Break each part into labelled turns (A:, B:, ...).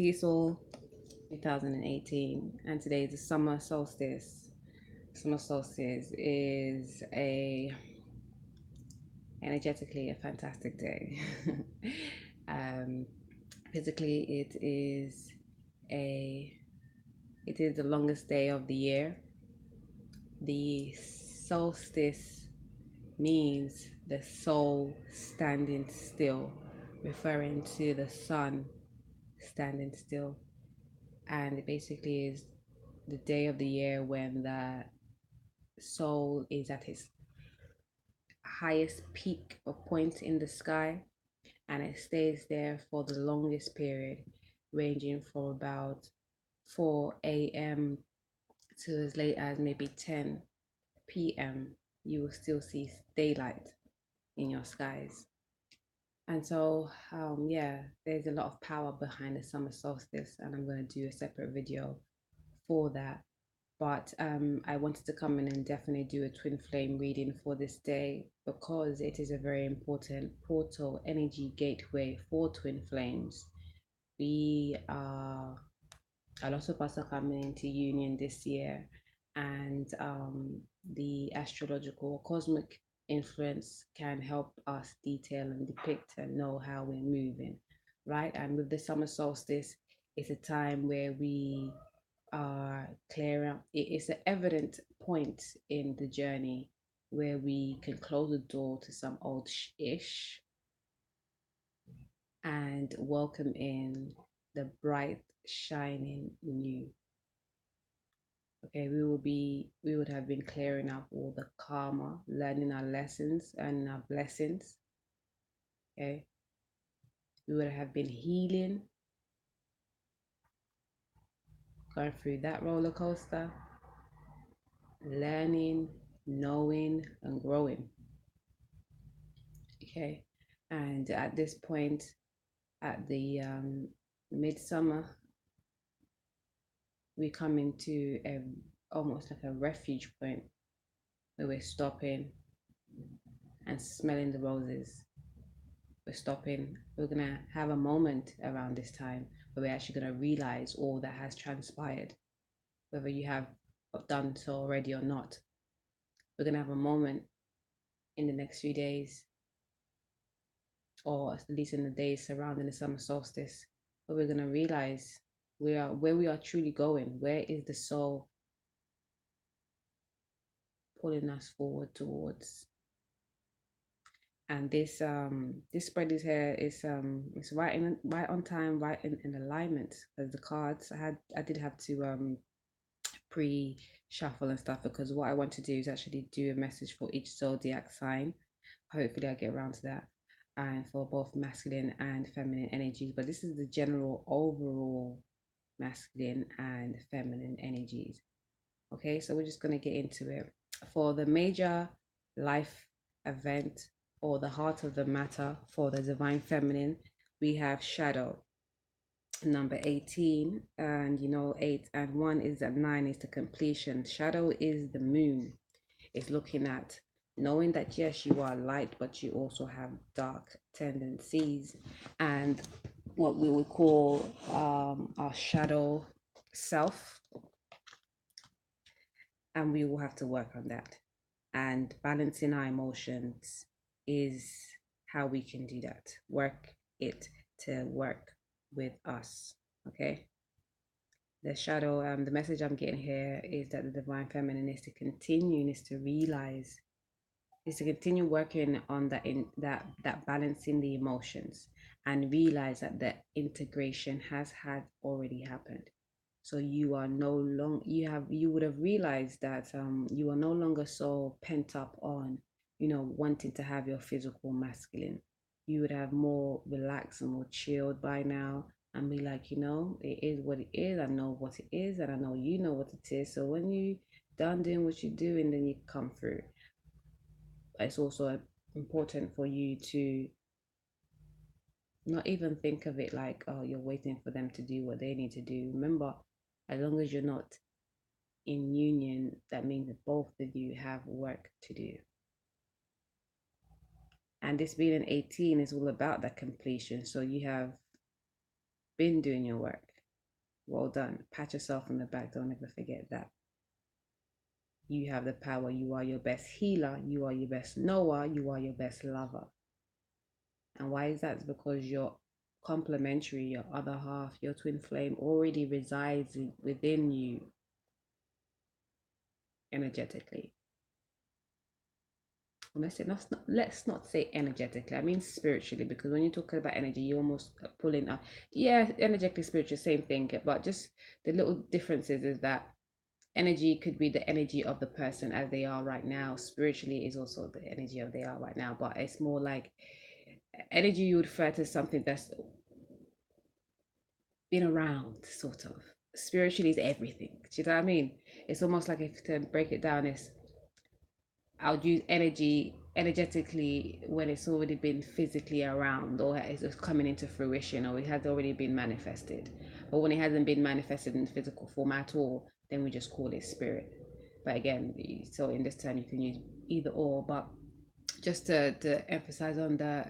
A: Peace all 2018, and today is the summer solstice. Summer solstice is energetically a fantastic day. um, physically, it is the longest day of the year. The solstice means the soul standing still, referring to the sun standing still. And it basically is the day of the year when the soul is at its highest peak or point in the sky, and it stays there for the longest period, ranging from about 4 a.m. to as late as maybe 10 p.m. You will still see daylight in your skies. And so, yeah, there's a lot of power behind the summer solstice, and I'm going to do a separate video for that. But I wanted to come in and definitely do a twin flame reading for this day because it is a very important portal energy gateway for twin flames. We are, a lot of us are coming into union this year, and the astrological cosmic influence can help us detail and depict and know how we're moving, right? And with the summer solstice, it's a time where we are clearing up. It is an evident point in the journey where we can close the door to some old ish and welcome in the bright, shining new. Okay, we would have been clearing up all the karma, learning our lessons and our blessings. Okay, we would have been healing, going through that roller coaster, learning, knowing, and growing. Okay, and at this point, at the midsummer, we come into a almost like a refuge point where we're stopping and smelling the roses. We're stopping. We're gonna have a moment around this time where we're actually gonna realize all that has transpired, whether you have done so already or not. We're gonna have a moment in the next few days, or at least in the days surrounding the summer solstice, where we're gonna realize where we are truly going. Where is the soul pulling us forward towards? And this spread is here is it's right on time, right in alignment. As the cards I did have to pre shuffle and stuff, because what I want to do is actually do a message for each zodiac sign. Hopefully I get around to that, and for both masculine and feminine energies. But this is the general overall masculine and feminine energies. Okay, so we're just going to get into it. For the major life event or the heart of the matter for the divine feminine, we have shadow, number 18, and 8 and 1 is that 9 is the completion. Shadow is the moon. It's looking at knowing that yes, you are light, but you also have dark tendencies, and what we would call our shadow self, and we will have to work on that. And balancing our emotions is how we can do that. Work it to work with us. Okay. The shadow, the message I'm getting here is that the divine feminine is to continue, is to realize, is to continue working on that balancing the emotions, and realize that the integration has already happened. So you are no longer, you would have realized that you are no longer so pent up on wanting to have your physical masculine. You would have more relaxed and more chilled by now, and be like, it is what it is. I know what it is, and I know you know what it is. So when you done doing what you do, and then you come through, it's also important for you to not even think of it like, oh, you're waiting for them to do what they need to do. Remember, as long as you're not in union, that means that both of you have work to do. And this being an 18 is all about that completion. So you have been doing your work. Well done. Pat yourself on the back. Don't ever forget that. You have the power. You are your best healer. You are your best knower. You are your best lover. And why is that? It's because your complementary, your other half, your twin flame already resides within you energetically. Let's not say energetically. I mean spiritually, because when you're talking about energy, you almost pulling up. Yeah, energetically, spiritual, same thing. But just the little differences is that energy could be the energy of the person as they are right now. Spiritually is also the energy of they are right now. But it's more like energy you would refer to something that's been around, sort of. Spiritually is everything. Do you know what I mean? It's almost like if to break it down, is I would use energetically when it's already been physically around or it's coming into fruition or it has already been manifested. But when it hasn't been manifested in physical form at all, then we just call it spirit. But again, so in this term you can use either or, but just to emphasize on the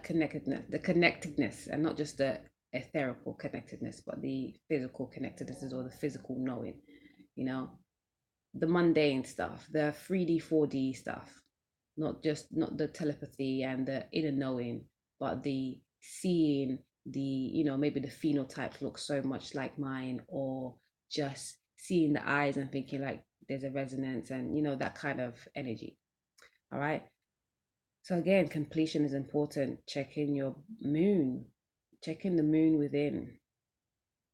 A: connectedness, and not just the etherical connectedness, but the physical connectedness or the physical knowing, you know, the mundane stuff, the 3D, 4D stuff, not the telepathy and the inner knowing, but the seeing maybe the phenotype looks so much like mine, or just seeing the eyes and thinking like there's a resonance and that kind of energy. All right. So again, completion is important. Check in your moon. Check in the moon within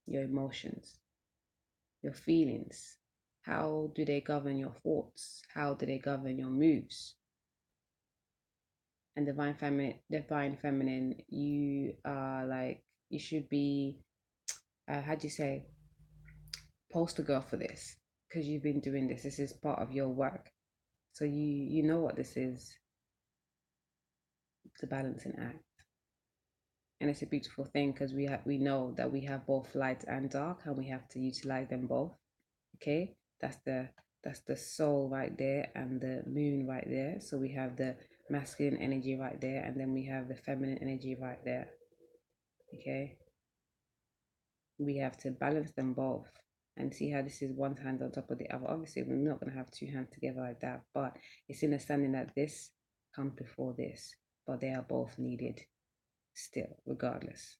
A: your emotions, your feelings. How do they govern your thoughts? How do they govern your moves? And divine feminine, you are like, you should be, how do you say, poster girl for this, because you've been doing this. This is part of your work. So you know what this is. It's a balancing act. And it's a beautiful thing because we know that we have both light and dark and we have to utilize them both. Okay, that's the soul right there and the moon right there. So we have the masculine energy right there, and then we have the feminine energy right there. Okay, we have to balance them both and see how this is one hand on top of the other. Obviously we're not going to have two hands together like that, but it's understanding that this comes before this, but they are both needed still regardless.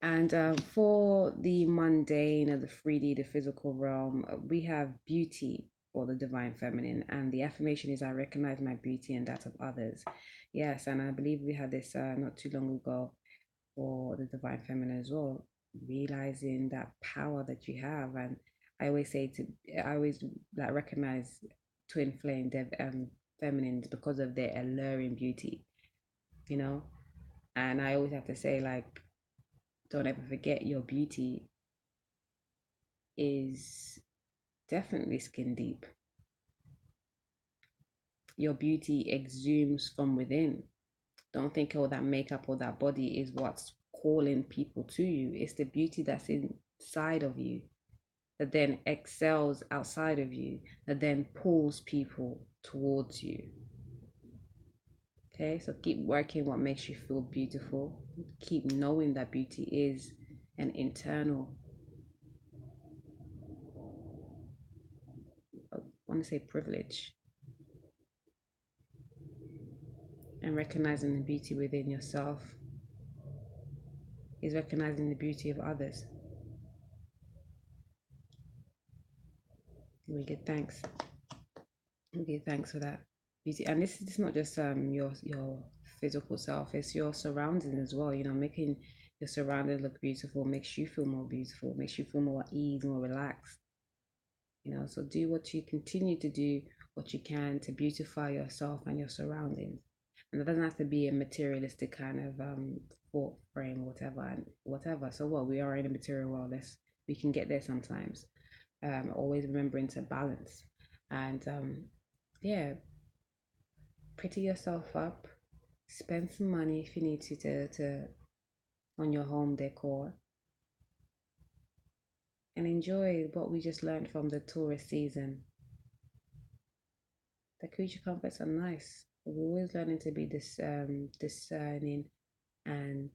A: And for the mundane or the 3D, the physical realm, we have beauty for the divine feminine. And the affirmation is, I recognize my beauty and that of others. Yes, and I believe we had this not too long ago for the divine feminine as well, realizing that power that you have. And I always like recognize twin flame feminines because of their alluring beauty, you know? And I always have to say, like, don't ever forget your beauty is definitely skin deep. Your beauty exudes from within. Don't think all that makeup or that body is what's calling people to you. It's the beauty that's inside of you that then excels outside of you, that then pulls people towards you. Okay, so keep working what makes you feel beautiful. Keep knowing that beauty is an internal, I want to say, privilege, and recognizing the beauty within yourself is recognizing the beauty of others. We give thanks. We give thanks for that beauty, and this is not just your physical self; it's your surroundings as well. Making your surroundings look beautiful makes you feel more beautiful, makes you feel more at ease, more relaxed. So do what you continue to do, what you can to beautify yourself and your surroundings. And it doesn't have to be a materialistic kind of thought frame or whatever and whatever. So what, we are in a material world. We can get there sometimes. Always remembering to balance. And yeah, pretty yourself up. Spend some money if you need to on your home decor, and enjoy what we just learned from the tourist season. The creature comforts are nice. We're always learning to be discerning and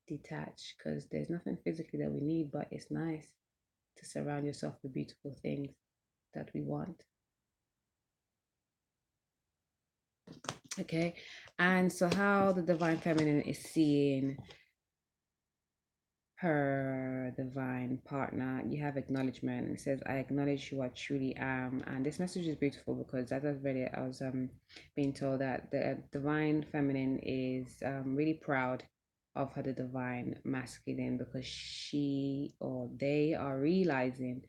A: detach, because there's nothing physically that we need, but it's nice to surround yourself with beautiful things that we want. Okay. And so, how the divine feminine is seeing her divine partner, you have acknowledgement. It says, I acknowledge who I truly am. And this message is beautiful because as I've read it, I was being told that the divine feminine is really proud of her the divine masculine, because she or they are realizing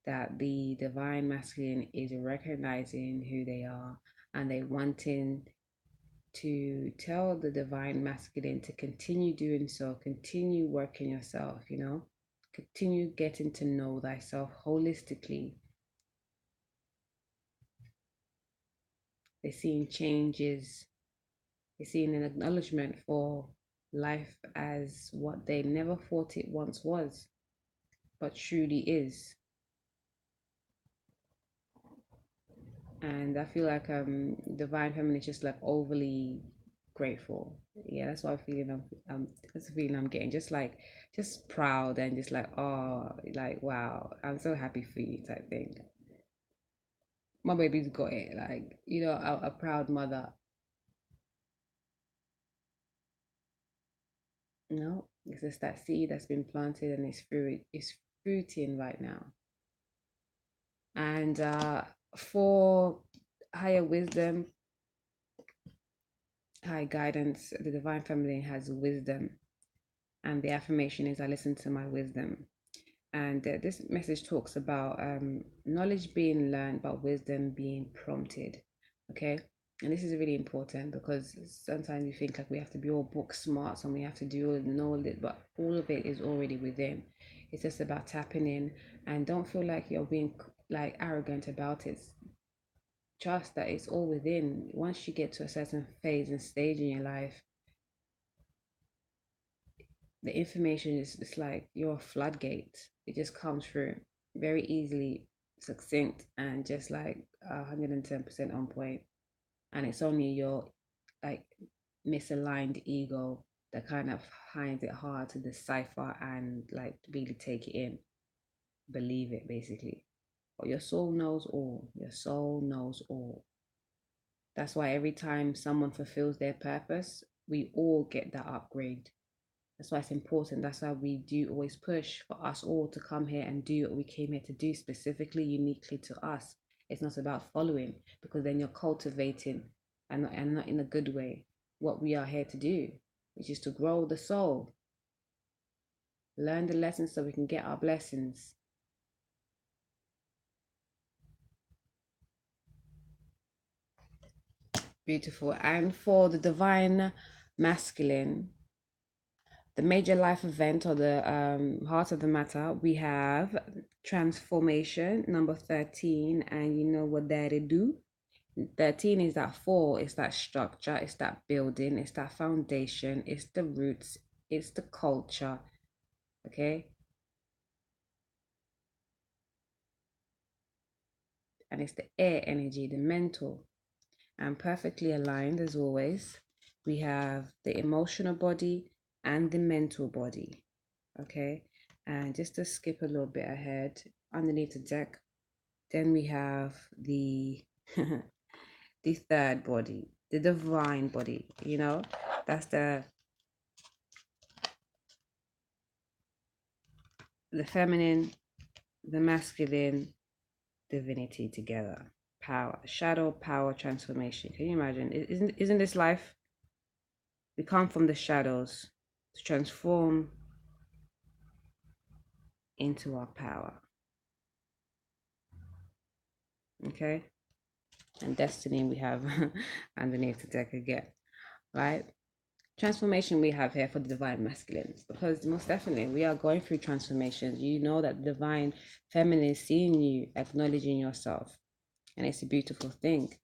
A: that the divine masculine is recognizing who they are, and they wanting to tell the divine masculine to continue doing so, continue working yourself, continue getting to know thyself holistically. They're seeing changes, they're seeing an acknowledgement for life as what they never thought it once was, but truly is. And I feel like divine feminine is just like overly grateful. Yeah, that's what I'm feeling. That's the feeling I'm getting. Just proud and just like, oh, like wow, I'm so happy for you type thing. My baby's got it. Like, a proud mother. No, it's just that seed that's been planted and it's fruiting right now. And for higher wisdom, high guidance, the divine feminine has wisdom. And the affirmation is, I listen to my wisdom. And this message talks about knowledge being learned, but wisdom being prompted. Okay. And this is really important because sometimes you think like we have to be all book smart and we have to do all know it, but all of it is already within. It's just about tapping in, and don't feel like you're being like arrogant about it. Trust that it's all within. Once you get to a certain phase and stage in your life, the information is, it's like your floodgate. It just comes through very easily, succinct, and just like 110% on point. And it's only your like misaligned ego that kind of finds it hard to decipher and like really take it in, believe it basically. But your soul knows all. Your soul knows all. That's why every time someone fulfills their purpose, we all get that upgrade. That's why it's important. That's why we do always push for us all to come here and do what we came here to do, specifically, uniquely to us. It's not about following, because then you're cultivating, and not in a good way, what we are here to do, which is to grow the soul, learn the lessons so we can get our blessings. Beautiful. And for the divine masculine, the major life event, or the heart of the matter, we have transformation, number 13. And you know what that it do? 13 is that four, it's that structure, it's that building, it's that foundation, it's the roots, it's the culture. Okay. And it's the air energy, the mental, and perfectly aligned as always. We have the emotional body and the mental body. Okay. And just to skip a little bit ahead, underneath the deck, then we have the the third body, the divine body. That's the feminine, the masculine, divinity together. Power, shadow, power, transformation. Can you imagine? Isn't this life? We come from the shadows to transform into our power. Okay? And destiny we have underneath the deck again. Right? Transformation we have here for the divine masculines, because most definitely we are going through transformations. You know that the divine feminine is seeing you, acknowledging yourself, and it's a beautiful thing.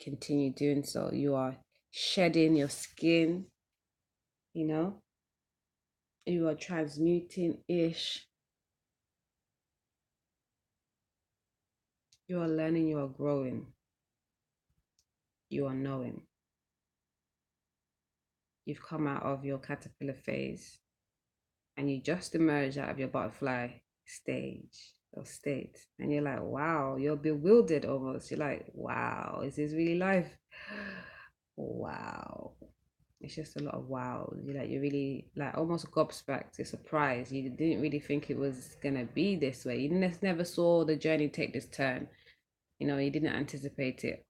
A: Continue doing so. You are shedding your skin, you know, you are transmuting ish, you are learning, you are growing, you are knowing. you've come out of your caterpillar phase and you just emerged out of your butterfly stage or state, and you're like, wow, you're bewildered almost. You're like, wow, is this really life? Wow. It's just a lot of wow. You're really like almost gobsmacked, you're surprised. You didn't really think it was gonna be this way. You never saw the journey take this turn. You didn't anticipate it,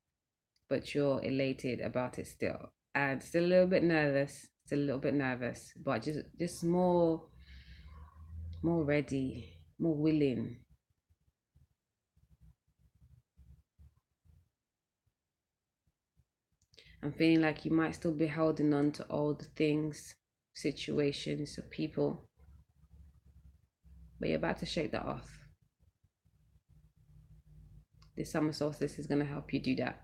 A: but you're elated about it still. And still a little bit nervous, but just more ready, more willing. I'm feeling like you might still be holding on to old things, situations, or people, but you're about to shake that off. This summer solstice is going to help you do that.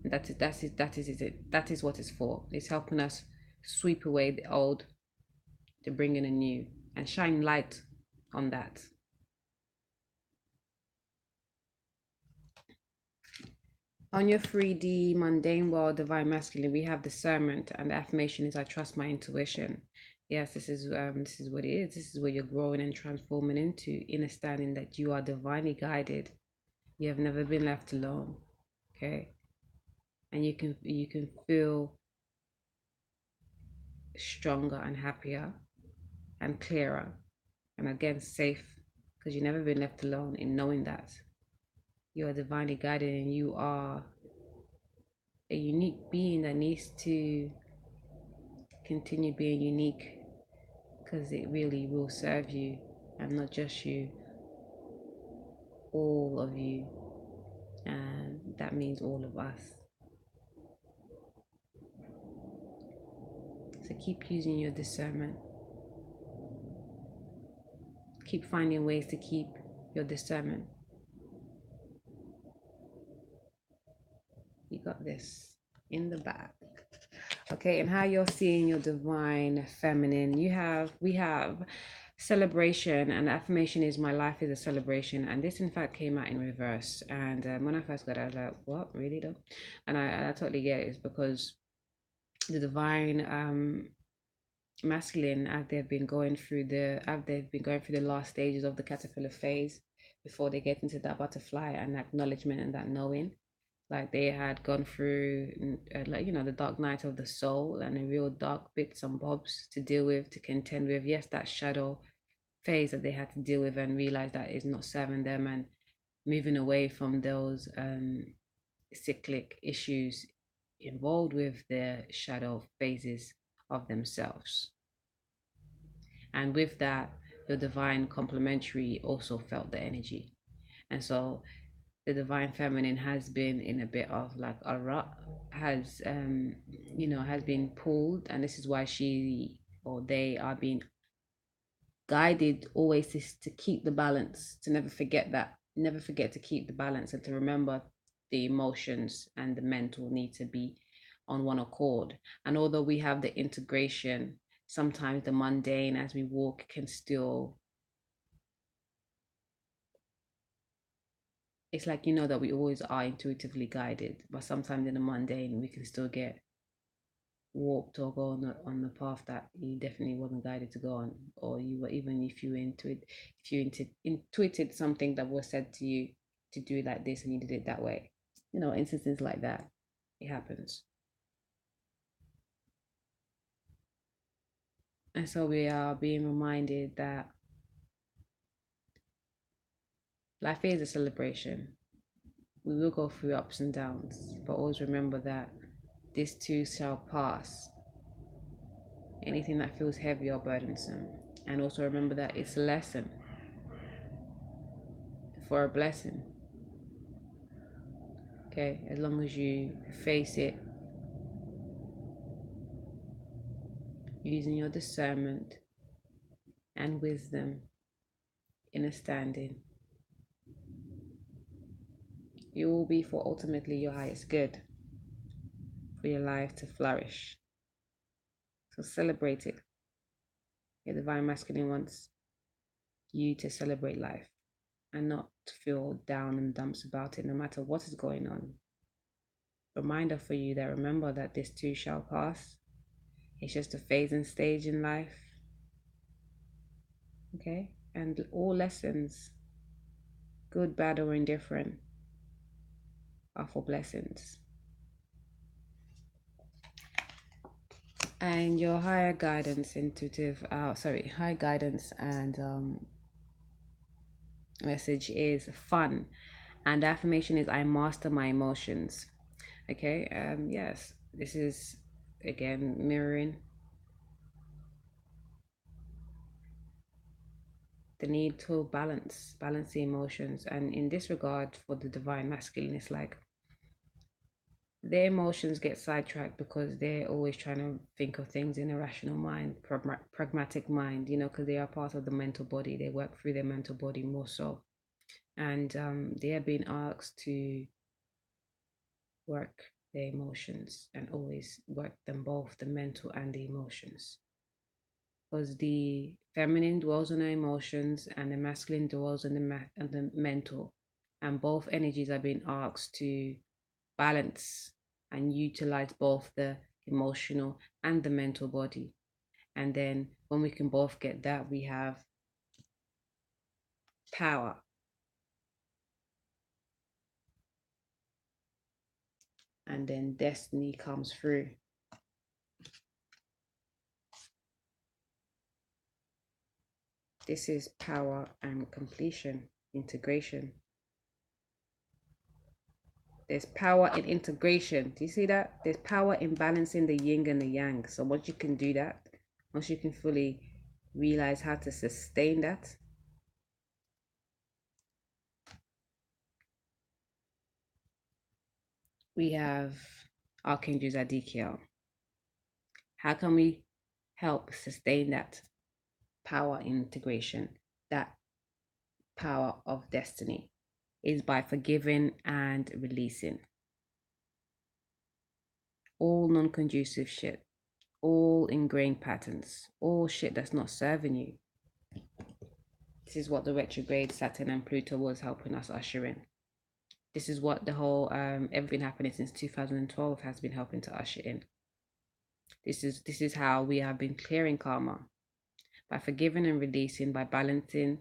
A: And that is what it's for. It's helping us sweep away the old to bring in a new and shine light on that. On your 3D mundane world, divine masculine, we have discernment, and the affirmation is I trust my intuition. Yes, this is what it is. This is what you're growing and transforming into, understanding that you are divinely guided. You have never been left alone. Okay. And you can feel stronger and happier and clearer and again safe, because you've never been left alone in knowing that you are divinely guided and you are a unique being that needs to continue being unique, because it really will serve you, and not just you, all of you, and that means all of us. So keep using your discernment, keep finding ways to keep your discernment. You got this in the bag. Okay, and how you're seeing your divine feminine. We have celebration, and affirmation is my life is a celebration. And this in fact came out in reverse. And when I first got it, I was like, what, really though? And I totally get it. It's because the divine masculine, as they've been going through the last stages of the caterpillar phase before they get into that butterfly and acknowledgement and that knowing, like they had gone through the dark night of the soul and the real dark bits and bobs to deal with, to contend with. Yes, that shadow phase that they had to deal with and realize that is not serving them, and moving away from those cyclic issues involved with the shadow phases of themselves. And with that, the divine complementary also felt the energy. And so the divine feminine has been in a bit of like a rut, has been pulled, and this is why she or they are being guided always to keep the balance, to never forget to keep the balance, and to remember the emotions and the mental need to be on one accord. And although we have the integration, sometimes the mundane as we walk can still, it's like that we always are intuitively guided, but sometimes in the mundane we can still get warped or go on the path that you definitely wasn't guided to go on, or you were, even if you intuited something that was said to you to do it like this and you did it that way. Instances like that, it happens. And so we are being reminded that life is a celebration. We will go through ups and downs, but always remember that this too shall pass. Anything that feels heavy or burdensome. And also remember that it's a lesson for a blessing. Okay, as long as you face it using your discernment and wisdom in a standing, you will be for ultimately your highest good, for your life to flourish. So celebrate it. Your divine masculine wants you to celebrate life and not feel down and dumps about it, no matter what is going on. Reminder for you that remember that this too shall pass. It's just a phase and stage in life. Okay? And all lessons, good, bad, or indifferent, are for blessings. And your higher guidance, high guidance and message is fun. And the affirmation is I master my emotions. Okay, yes, this is again mirroring the need to balance the emotions. And in this regard, for the divine masculine, it's like their emotions get sidetracked because they're always trying to think of things in a rational mind, pragmatic mind, because they are part of the mental body. They work through their mental body more so. And they are being asked to work their emotions and always work them both, the mental and the emotions. Because the feminine dwells on the emotions and the masculine dwells on the mental. And both energies are being asked to balance and utilize both the emotional and the mental body. And then when we can both get that, we have power. And then destiny comes through. This is power and completion, integration. There's power in integration. Do you see that? There's power in balancing the yin and the yang. So once you can do that, once you can fully realize how to sustain that, we have Archangel Zadkiel. How can we help sustain that power integration, that power of destiny? Is by forgiving and releasing all non-conducive shit, all ingrained patterns, all shit that's not serving you. This is what the retrograde Saturn and Pluto was helping us usher in. This is what the whole everything happening since 2012 has been helping to usher in. This is how we have been clearing karma, by forgiving and releasing, by balancing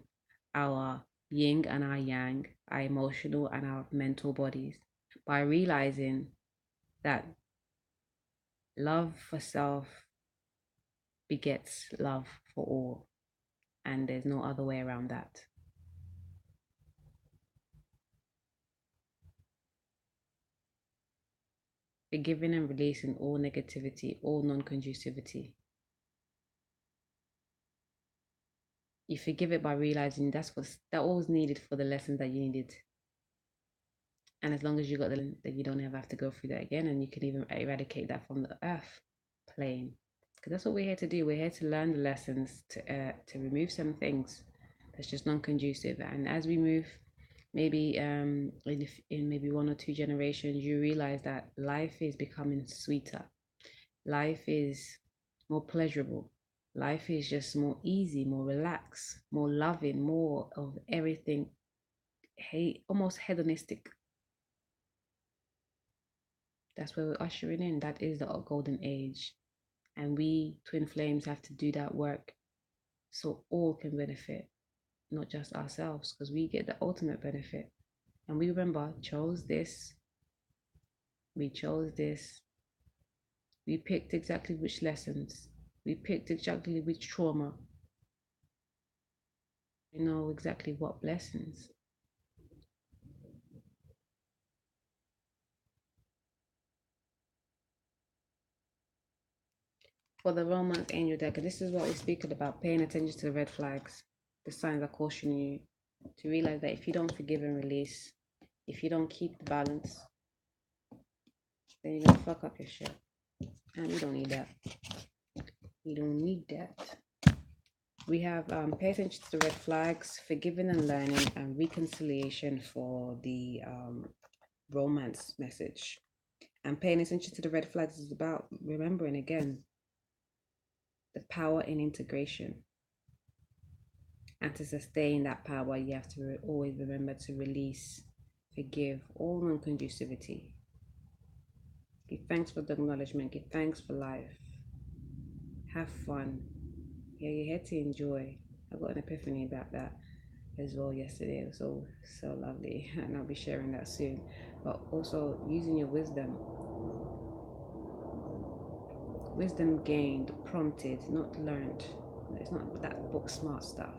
A: our yin and our yang, our emotional and our mental bodies, by realizing that love for self begets love for all, and there's no other way around that. Forgiving and releasing all negativity, all non-conducivity. You forgive it by realizing that was needed for the lesson that you needed. And as long as you got then you don't ever have to go through that again, and you can even eradicate that from the earth plane. Because that's what we're here to do. We're here to learn the lessons, to remove some things that's just non-conducive. And as we move, maybe in maybe 1 or 2 generations, you realize that life is becoming sweeter. Life is more pleasurable. Life is just more easy, more relaxed, more loving, more of everything. Hey, almost hedonistic. That's where we're ushering in. That is the golden age. And we twin flames have to do that work so all can benefit, not just ourselves, because we get the ultimate benefit. And we chose this. We chose this. We picked exactly which lessons. We picked exactly which trauma. We know exactly what blessings. For the romance angel deck, this is what we're speaking about, paying attention to the red flags, the signs that caution you to realize that if you don't forgive and release, if you don't keep the balance, then you're gonna fuck up your shit. And we don't need that. We don't need that. We have pay attention to the red flags, forgiving and learning, and reconciliation for the romance message. And paying attention to the red flags is about remembering again the power in integration. And to sustain that power, you have to always remember to release, forgive all non-conducivity. Give thanks for the acknowledgement. Give thanks for life. have fun. Yeah, you're here to enjoy. I got an epiphany about that as well yesterday. It was so lovely, and I'll be sharing that soon. But also using your wisdom gained, prompted, not learned. It's not that book smart stuff.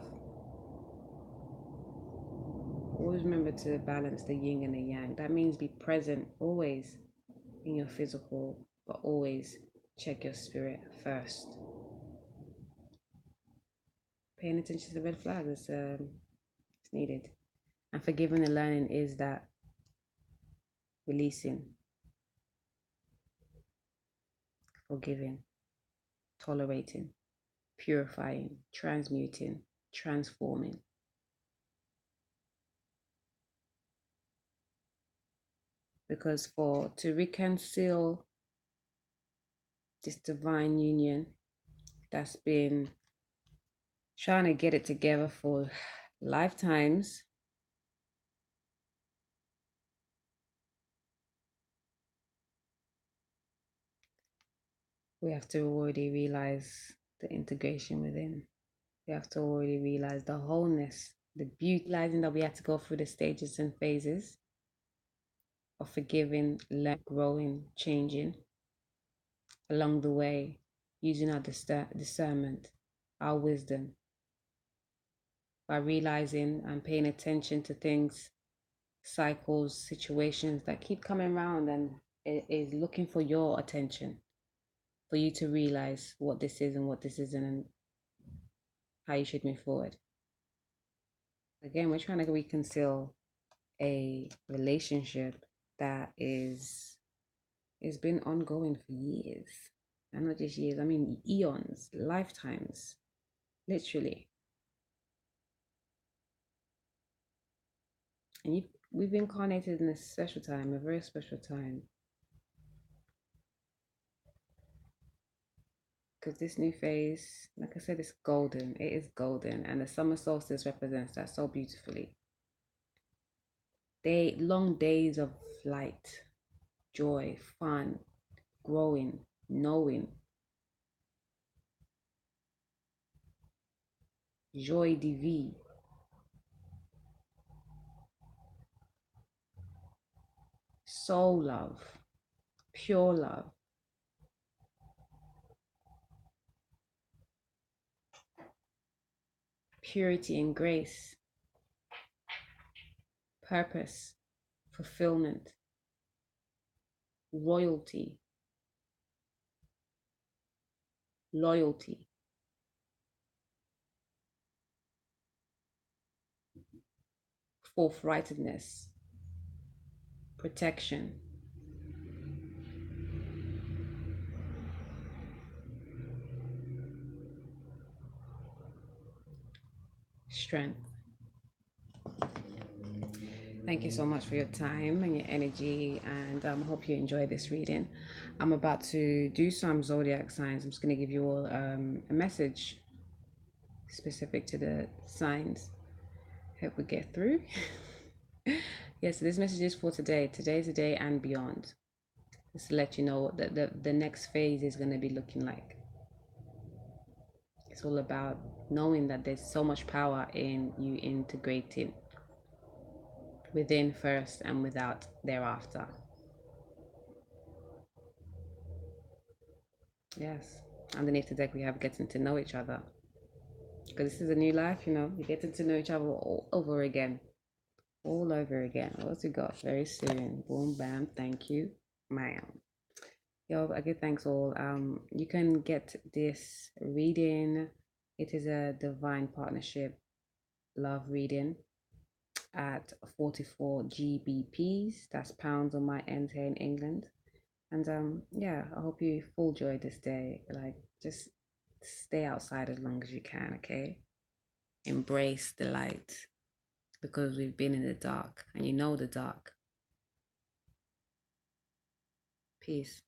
A: Always remember to balance the yin and the yang. That means be present always in your physical, but always check your spirit first. Paying attention to the red flag is it's needed. And forgiving and learning is that releasing, forgiving, tolerating, purifying, transmuting, transforming. Because to reconcile this divine union that's been trying to get it together for lifetimes, we have to already realize the integration within. We have to already realize the wholeness, the beauty, realizing that we have to go through the stages and phases of forgiving, growing, changing along the way, using our discernment, our wisdom, by realizing and paying attention to things, cycles, situations that keep coming around and it is looking for your attention, for you to realize what this is and what this isn't and how you should move forward. Again, we're trying to reconcile a relationship that it's been ongoing for years. And not just years, I mean eons, lifetimes, literally. And we've incarnated in a special time, a very special time. Because this new phase, like I said, is golden. It is golden. And the summer solstice represents that so beautifully. Long days of light, joy, fun, growing, knowing, joy de vie, soul love, pure love, purity and grace, purpose, fulfillment, royalty, loyalty, forthrightedness, protection, strength. Thank you so much for your time and your energy, and I hope you enjoy this reading. I'm about to do some zodiac signs. I'm just going to give you all a message specific to the signs. Hope we get through. Yes, so this message is for today. Today's the day and beyond. Just to let you know what the next phase is going to be looking like. It's all about knowing that there's so much power in you integrating within first and without thereafter. Yes. Underneath the deck, we have getting to know each other. Because this is a new life, you're getting to know each other all over again. All over again. What's we got? Very soon. Boom, bam. Thank you, ma'am. Yo, I give thanks all. You can get this reading. It is a divine partnership love reading at 44 GBPs. That's pounds on my end here in England. And yeah, I hope you full joy this day. Like, just stay outside as long as you can, okay? Embrace the light because we've been in the dark and you know the dark. Peace.